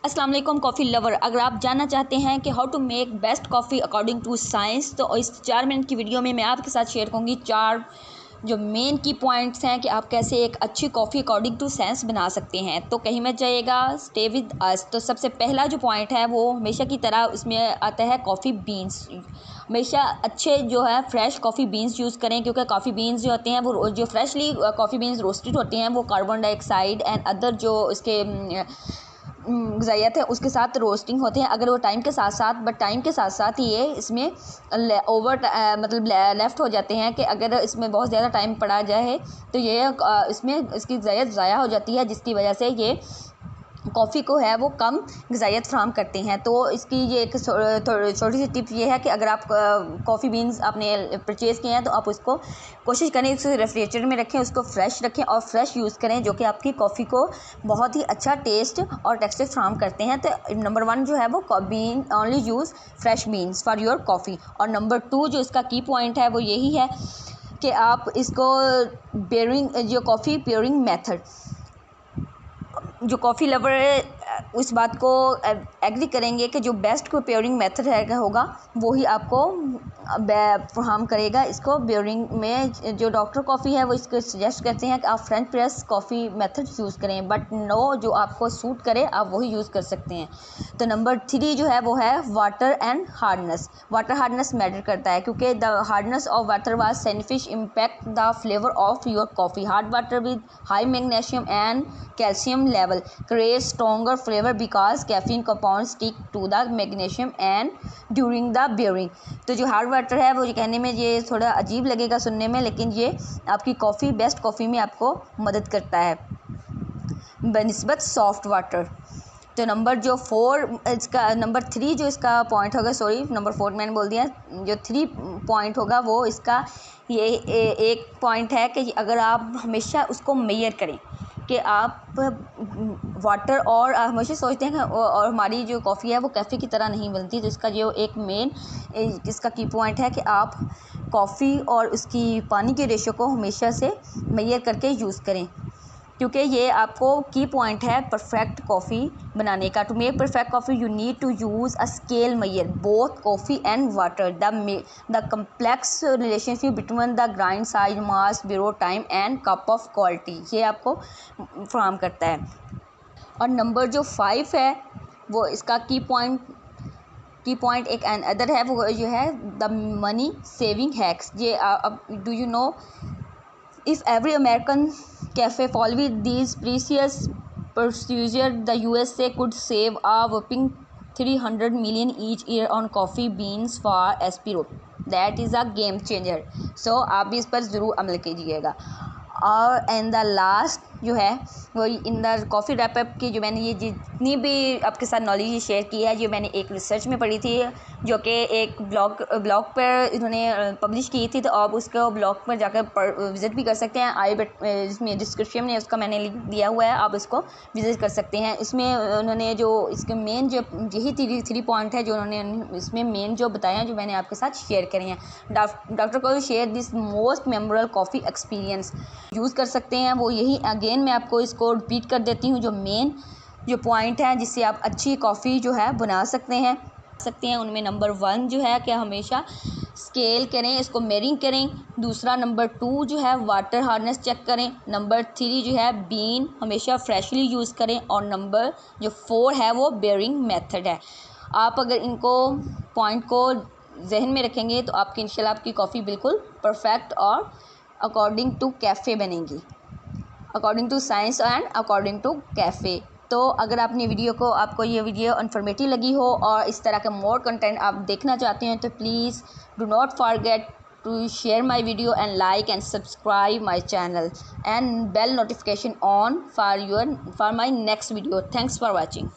अस्सलाम वालेकुम coffee lover. अगर आप जानना चाहते हैं कि how to make best coffee according to science, तो इस 4 मिनट की वीडियो में मैं आपके साथ शेयर करूँगी 4 जो मेन की पॉइंट्स हैं कि आप कैसे एक अच्छी कॉफ़ी अकॉर्डिंग टू साइंस बना सकते हैं। तो कहीं मत जाइएगा, स्टे विद अस। तो सबसे पहला जो पॉइंट है वो हमेशा की तरह उसमें आता है कॉफ़ी बीन्स। हमेशा अच्छे जो है फ्रेश कॉफ़ी बीन्स यूज़ करें, क्योंकि कॉफ़ी बीन्स जो होते हैं वो जो फ्रेशली कॉफ़ी बीन्स रोस्टेड होते हैं वो कार्बन डाइऑक्साइड एंड अदर जो इसके ग़िज़ाइत है उसके साथ रोस्टिंग होते हैं। अगर वो टाइम के साथ साथ ये इसमें मतलब लेफ़्ट हो जाते हैं कि अगर इसमें बहुत ज़्यादा टाइम पड़ा जाए तो ये इसमें इसकी ग़िज़ाइत ज़ाया हो जाती है, जिसकी वजह से ये कॉफ़ी को है वो कम ग़िज़ाइत फ़राहम करते हैं। तो इसकी ये एक छोटी सी टिप ये है कि अगर आप कॉफ़ी बीन्स आपने परचेज़ किए हैं तो आप उसको कोशिश करें उसे रेफ्रिजरेटर में रखें, उसको फ्रेश रखें और फ्रेश यूज़ करें, जो कि आपकी कॉफ़ी को बहुत ही अच्छा टेस्ट और टेक्सचर फ़राहम करते हैं। तो नंबर 1 जो है वो bean only use fresh beans for your coffee. और नंबर 2 जो इसका की पॉइंट है वो यही है कि आप इसको जो कॉफ़ी पेयरिंग मेथड, जो कॉफ़ी लवर उस बात को एग्री करेंगे कि जो बेस्ट को पेयरिंग मेथड है होगा वही आपको फराहम करेगा। इसको पेयरिंग में जो डॉक्टर कॉफ़ी है वो इसको सजेस्ट करते हैं कि आप French press coffee method use करें, बट नो, जो आपको सूट करे आप वही यूज़ कर सकते हैं। तो नंबर 3 जो है वो है water and hardness. Water hardness matter करता है, क्योंकि the hardness of water was scientific impact the flavour of your coffee. Hard water with high magnesium and calcium level creates stronger flavor because caffeine compounds stick to the magnesium and during the brewing। तो जो hard water है वो कहने में ये थोड़ा अजीब लगेगा सुनने में, लेकिन ये आपकी कॉफ़ी बेस्ट कॉफ़ी में आपको मदद करता है बनिस्बत सॉफ्ट वाटर। तो नंबर 3 जो इसका पॉइंट होगा, सॉरी नंबर 4 मैंने बोल दिया, जो 3 पॉइंट होगा वो इसका ये एक पॉइंट है कि अगर आप हमेशा उसको मेजर करें कि आप वाटर, और हमेशा सोचते हैं कि और हमारी जो कॉफ़ी है वो कैफ़े की तरह नहीं बनती। तो इसका जो एक मेन इसका की पॉइंट है कि आप कॉफ़ी और उसकी पानी के रेशो को हमेशा से मेजर करके यूज़ करें, क्योंकि ये आपको की पॉइंट है परफेक्ट कॉफ़ी बनाने का। To make perfect coffee you need to use a scale measure both coffee and water. The complex relationship between the grind size, mass, brew time and cup of quality, ये आपको फराहम करता है। और number जो 5 है वो इसका की पॉइंट एक एंड अदर है, वो जो है द मनी सेविंग हैक्स। ये अब do you know, if every American cafe followed these precious procedures, the USA could save a whopping 300 million each year on coffee beans for Espiro. That is a game changer. So आप भी इस पर ज़रूर अमल कीजिएगा। और and the last जो है वो इन द कॉफ़ी रैपअप की, जो मैंने ये जितनी भी आपके साथ नॉलेज शेयर की है, जो मैंने एक रिसर्च में पढ़ी थी, जो कि एक ब्लॉग पर इन्होंने पब्लिश की थी। तो आप उसको ब्लॉग पर जाकर विज़िट भी कर सकते हैं। इसमें डिस्क्रिप्शन में उसका मैंने लिंक दिया हुआ है, आप इसको विज़िट कर सकते हैं। इसमें उन्होंने जो इसके मेन जो यही 3 पॉइंट है जो उन्होंने इसमें मेन जो बताया, जो मैंने आपके साथ शेयर करे हैं। डॉक्टर को share this most memorable coffee experience use कर सकते हैं। वो यही अगेन मैं आपको इसको रिपीट कर देती हूँ, जो मेन जो पॉइंट है जिससे आप अच्छी कॉफ़ी जो है बना सकते हैं। उनमें नंबर 1 जो है कि हमेशा स्केल करें, इसको मेयरिंग करें। दूसरा नंबर 2 जो है वाटर हार्डनेस चेक करें। नंबर 3 जो है बीन हमेशा फ्रेशली यूज़ करें। और नंबर जो 4 है वो बेयरिंग मेथड है। आप अगर इनको पॉइंट को जहन में रखेंगे तो आपकी इंशाल्लाह आपकी कॉफ़ी बिल्कुल परफेक्ट और अकॉर्डिंग टू कैफ़े बनेगी, according to science and according to cafe. तो अगर आपको ये वीडियो इन्फॉर्मेटिव लगी हो और इस तरह का मोर कंटेंट आप देखना चाहते हैं, तो please do not forget to share my video and like and subscribe my channel and bell notification on for my next video. Thanks for watching.